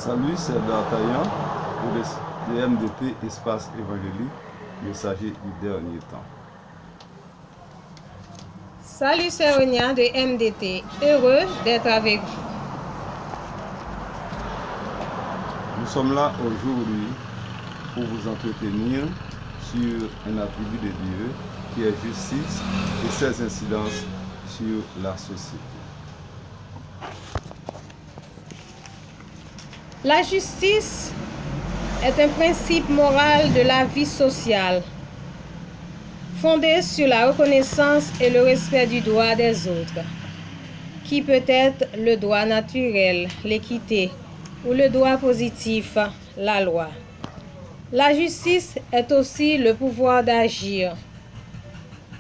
Salut, c'est D'Artagnan pour le DMDT Espace Évangélique, messager du dernier temps. Salut, c'est Ronia de MDT. Heureux d'être avec vous. Nous sommes là aujourd'hui pour vous entretenir sur un attribut de Dieu qui est justice et ses incidences sur la société. La justice est un principe moral de la vie sociale, fondé sur la reconnaissance et le respect du droit des autres, qui peut être le droit naturel, l'équité, ou le droit positif, la loi. La justice est aussi le pouvoir d'agir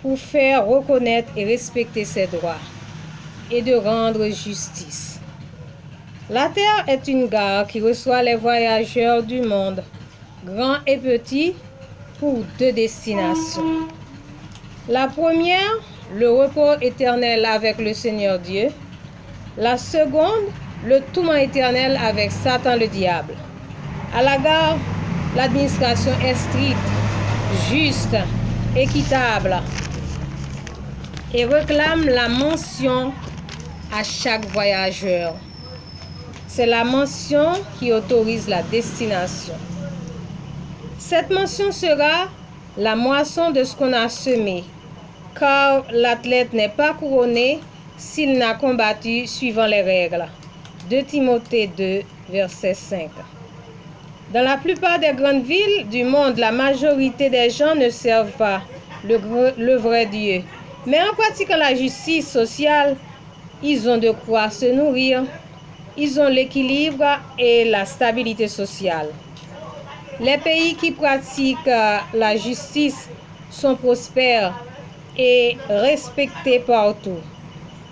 pour faire reconnaître et respecter ses droits et de rendre justice. La Terre est une gare qui reçoit les voyageurs du monde, grands et petits, pour deux destinations. La première, le repos éternel avec le Seigneur Dieu. La seconde, le tourment éternel avec Satan le diable. À la gare, l'administration est stricte, juste, équitable et réclame la mention à chaque voyageur. C'est la mention qui autorise la destination. Cette mention sera la moisson de ce qu'on a semé, car l'athlète n'est pas couronné s'il n'a combattu suivant les règles. 2 Timothée 2, verset 5. Dans la plupart des grandes villes du monde, la majorité des gens ne servent pas le vrai Dieu. Mais en pratiquant la justice sociale, ils ont de quoi se nourrir. Ils ont l'équilibre et la stabilité sociale. Les pays qui pratiquent la justice sont prospères et respectés partout.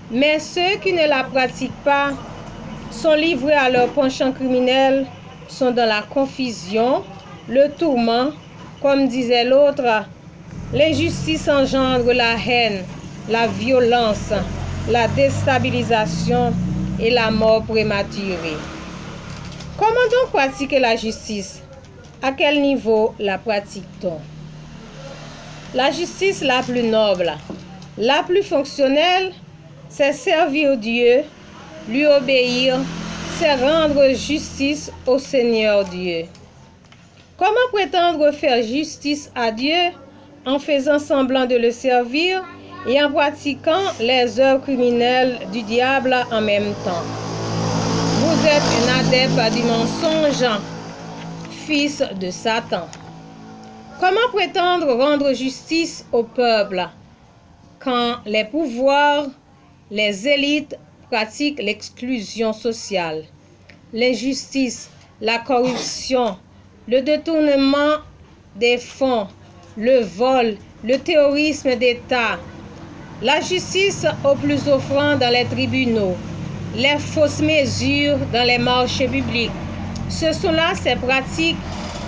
Mais ceux qui ne la pratiquent pas sont livrés à leur penchant criminel, sont dans la confusion, le tourment, comme disait l'autre. L'injustice engendre la haine, la violence, la déstabilisation et la mort prématurée. Comment donc pratiquer la justice? À quel niveau la pratique-t-on? La justice la plus noble, la plus fonctionnelle, c'est servir Dieu, lui obéir, c'est rendre justice au Seigneur Dieu. Comment prétendre faire justice à Dieu en faisant semblant de le servir et en pratiquant les œuvres criminelles du diable en même temps? Vous êtes un adepte du mensonge, fils de Satan. Comment prétendre rendre justice au peuple quand les pouvoirs, les élites pratiquent l'exclusion sociale, l'injustice, la corruption, le détournement des fonds, le vol, le terrorisme d'État, la justice au plus offrant dans les tribunaux, les fausses mesures dans les marchés publics? Ce sont là ces pratiques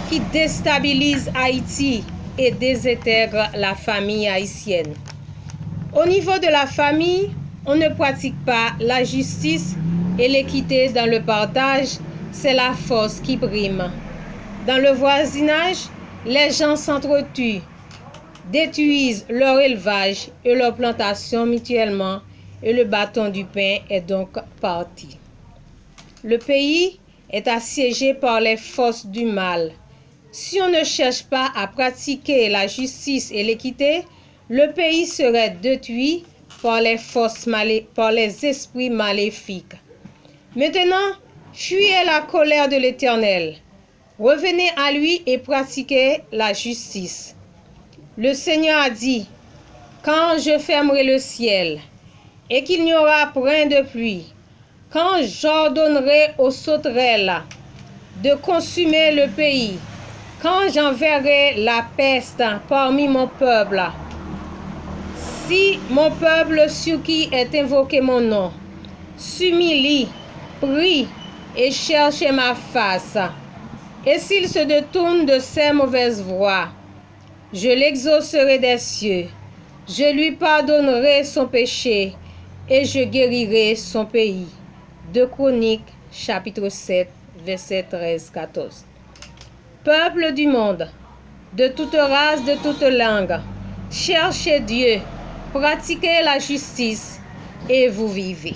qui déstabilisent Haïti et désintègrent la famille haïtienne. Au niveau de la famille, on ne pratique pas la justice et l'équité dans le partage, c'est la force qui prime. Dans le voisinage, les gens s'entretuent, détruisent leur élevage et leur plantation mutuellement et le bâton du pain est donc parti. Le pays est assiégé par les forces du mal. Si on ne cherche pas à pratiquer la justice et l'équité, le pays serait détruit par les esprits maléfiques. Maintenant, fuyez la colère de l'Éternel. Revenez à lui et pratiquez la justice. Le Seigneur a dit, quand je fermerai le ciel et qu'il n'y aura point de pluie, quand j'ordonnerai aux sauterelles de consumer le pays, quand j'enverrai la peste parmi mon peuple, si mon peuple sur qui est invoqué mon nom s'humilie, prie et cherche ma face, et s'il se détourne de ses mauvaises voies, je l'exaucerai des cieux, je lui pardonnerai son péché et je guérirai son pays. 2 Chroniques, chapitre 7, verset 13-14. Peuple du monde, de toute race, de toute langue, cherchez Dieu, pratiquez la justice et vous vivez.